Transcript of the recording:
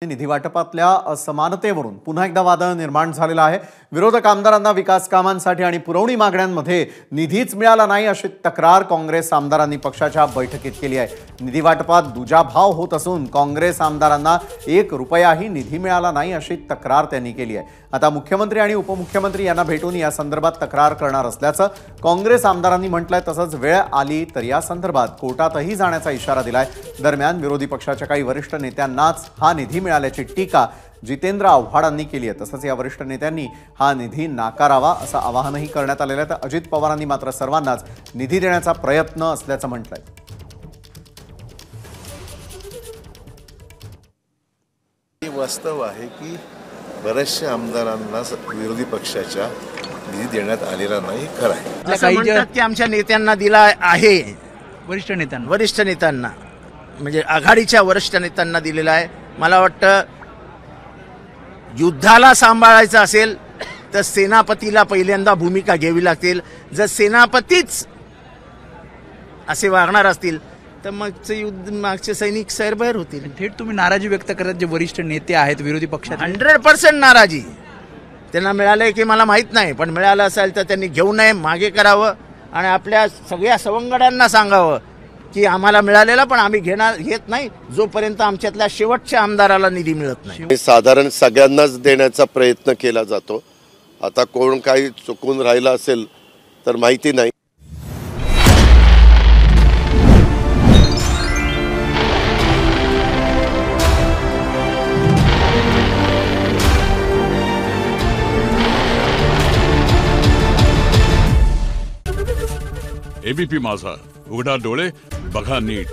निधी वाटपातल्या असमानतेवरून पुन्हा एकदा वाद निर्माण झालेला आहे। विरोधक आमदारांना विकास कामांसाठी आणि पुरवणी मागण्यांमध्ये निधीच मिळाला नाही अशी तक्रार काँग्रेस आमदारांनी पक्षाच्या बैठकीत केली आहे। निधी वाटपात दुजाभाव होत असून काँग्रेस आमदारांना 1 रुपयाही निधी मिळाला नाही अशी तक्रार त्यांनी केली आहे। आता मुख्यमंत्री आणि उपमुख्यमंत्री यांना भेटून या संदर्भात तक्रार करणार असल्याचं काँग्रेस आमदारांनी म्हटलंय। तसंच वेळ आली तर या संदर्भात कोर्टातही जाण्याचा इशारा दिलाय। दरम्यान विरोधी पक्षाच्या काही वरिष्ठ नेत्यांनाच हा निधी मिळाल्याची टीका जितेंद्र आव्हाडांनी केली आहे। तसंच या वरिष्ठ नेत्यांनी हा निधी नाकारावा असं आवाहनही करण्यात आलेलं आहे। तर अजित पवारांनी मात्र सर्वांनाच निधी देण्याचा प्रयत्न असल्याचं म्हटलंय। वास्तव आहे की बऱ्याचशा आमदारांना विरोधी पक्षाच्या निधी देण्यात आलेला नाही। खरं आहे असं म्हणतात की आमच्या नेत्यांना दिला आहे, वरिष्ठ नेत्यांना म्हणजे आघाडीच्या वरिष्ठ नेत्यांना दिलेला आहे। मला वाटतं युद्धाला सांभाळायचं असेल तर सेनापतीला पहिल्यांदा भूमिका घ्यावी लागतील। जर सेनापतीच असे वागणार असतील तर मगचे युद्ध मागचे सैनिक सैरभैर होतील। थेट तुम्ही नाराजी व्यक्त करत जे वरिष्ठ नेते आहेत विरोधी पक्षात 100% नाराजी। त्यांना मिळालंय की मला माहित नाही, पण मिळालं असेल तर त्यांनी घेऊ नये, मागे करावं आणि आपल्या सगळ्या सवंगड्यांना सांगावं की आम्हाला मिळालेला पण आम्ही घेत नाही जोपर्यंत आमच्यातल्या शेवटच्या आमदाराला निधी मिळत नाही। साधारण सगळ्यांनाच देण्याचा प्रयत्न केला जातो। आता कोण काही चुकून राहिला असेल तर माहिती नाही। एबीपी माझा, उघडा डोळे बघा नीट।